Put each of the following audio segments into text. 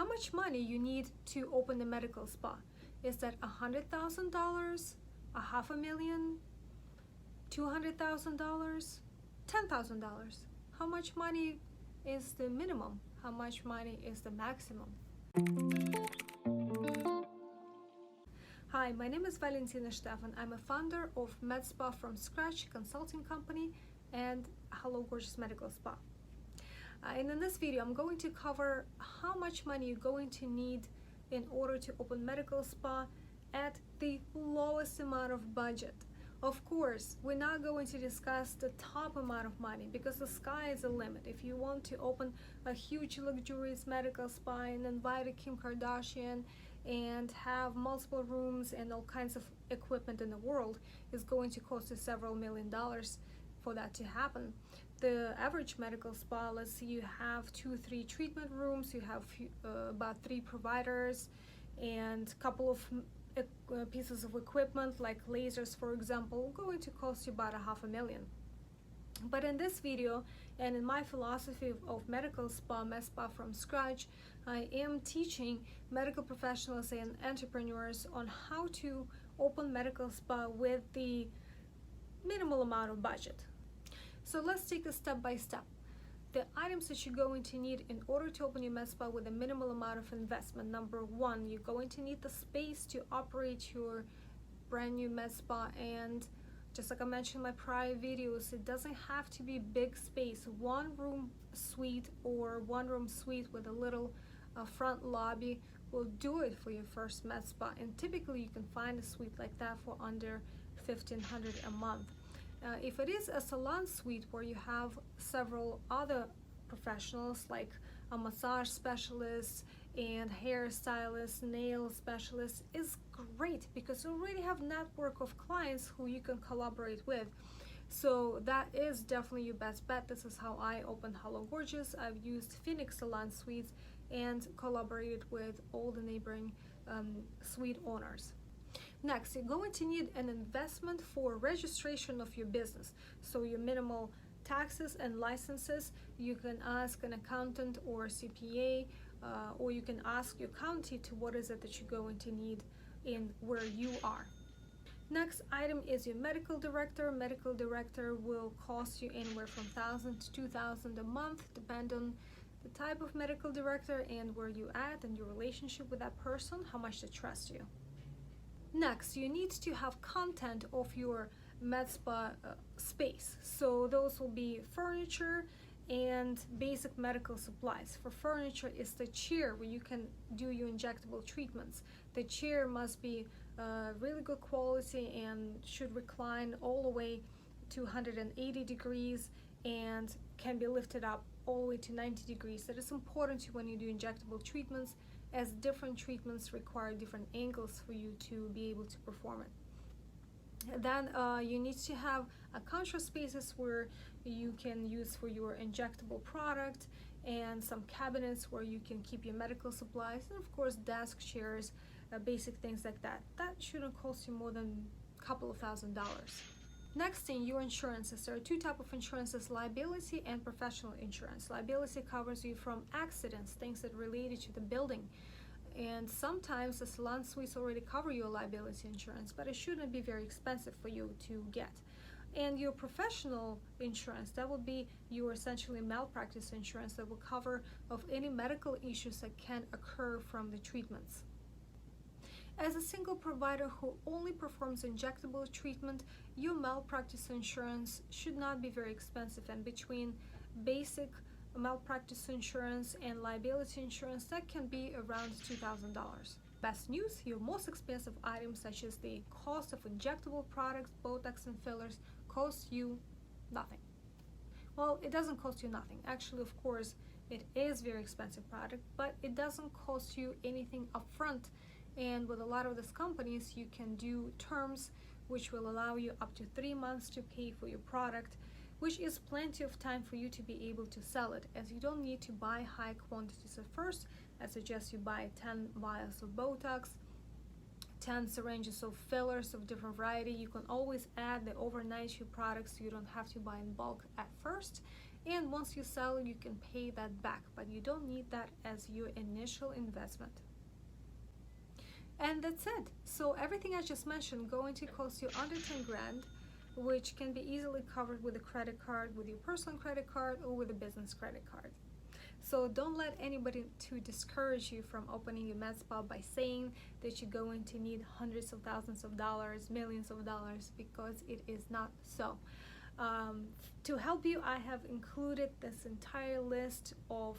How much money you need to open a medical spa? Is that $100,000, $500,000, $200,000, $10,000? How much money is the minimum? How much money is the maximum? Hi, my name is Valentina Stefan. I'm a founder of Medspa from Scratch consulting company and Hello Gorgeous Medical Spa. And in this video, I'm going to cover how much money you're going to need in order to open medical spa at the lowest amount of budget. Of course, we're not going to discuss the top amount of money because the sky is the limit. If you want to open a huge luxurious medical spa and invite a Kim Kardashian and have multiple rooms and all kinds of equipment in the world, it's going to cost you several $1,000,000 for that to happen. The average medical spa, let's say you have 2-3 treatment rooms, you have about 3 providers and a couple of pieces of equipment like lasers, for example, going to cost you about $500,000. But in this video and in my philosophy of medical spa, Medspa from Scratch, I am teaching medical professionals and entrepreneurs on how to open medical spa with the minimal amount of budget. So let's take it step by step. The items that you're going to need in order to open your med spa with a minimal amount of investment. Number one, you're going to need the space to operate your brand new med spa, and just like I mentioned in my prior videos, it doesn't have to be big space. One room suite or one room suite with a little front lobby will do it for your first med spa, and typically you can find a suite like that for under $1,500 a month. If it is a salon suite where you have several other professionals like a massage specialist and hairstylist, nail specialist, is great because you already have a network of clients who you can collaborate with. So that is definitely your best bet. This is how I opened Hello Gorgeous. I've used Phoenix Salon Suites and collaborated with all the neighboring suite owners. Next, you're going to need an investment for registration of your business. So your minimal taxes and licenses, you can ask an accountant or CPA, or you can ask your county to what is it that you're going to need in where you are. Next item is your medical director. Medical director will cost you anywhere from $1,000 to $2,000 a month, depending on the type of medical director and where you at and your relationship with that person, how much they trust you. Next, you need to have content of your med spa space. So those will be furniture and basic medical supplies. For furniture is the chair where you can do your injectable treatments. The chair must be really good quality and should recline all the way to 180 degrees and can be lifted up all the way to 90 degrees. That is important when you do injectable treatments, as different treatments require different angles for you to be able to perform it. Then you need to have a counter spaces where you can use for your injectable product, and some cabinets where you can keep your medical supplies, and of course desk chairs, basic things like that. That shouldn't cost you more than a couple of $1,000s. Next thing, your insurances. There are 2 types of insurances: liability and professional insurance. Liability covers you from accidents, things that are related to the building. And sometimes the salon suites already cover your liability insurance, but it shouldn't be very expensive for you to get. And your professional insurance, that will be your essentially malpractice insurance that will cover of any medical issues that can occur from the treatments. As a single provider who only performs injectable treatment, your malpractice insurance should not be very expensive, and between basic malpractice insurance and liability insurance, that can be around $2,000. Best news, your most expensive items such as the cost of injectable products, Botox and fillers, cost you nothing. Well, it doesn't cost you nothing. Actually, of course, it is very expensive product, but it doesn't cost you anything upfront. And with a lot of these companies, you can do terms which will allow you up to 3 months to pay for your product, which is plenty of time for you to be able to sell it, as you don't need to buy high quantities at first. I suggest you buy 10 vials of Botox, 10 syringes of fillers of different variety. You can always add the overnight your products, so you don't have to buy in bulk at first. and once you sell, you can pay that back, but you don't need that as your initial investment. And that's it. So everything I just mentioned going to cost you under 10 grand, which can be easily covered with a credit card, with your personal credit card, or with a business credit card. So don't let anybody to discourage you from opening your med spa by saying that you're going to need hundreds of thousands of dollars, millions of dollars, because it is not so. To help you, I have included this entire list of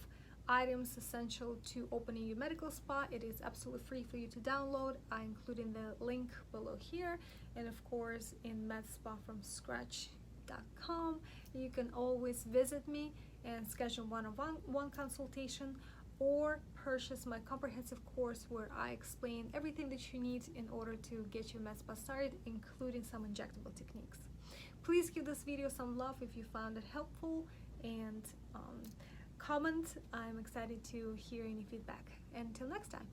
items essential to opening your medical spa. It is absolutely free for you to download. I included the link below here, and of course in medspafromscratch.com you can always visit me and schedule one consultation, or purchase my comprehensive course where I explain everything that you need in order to get your med spa started, including some injectable techniques. Please give this video some love if you found it helpful, and comment. I'm excited to hear any feedback. Until next time.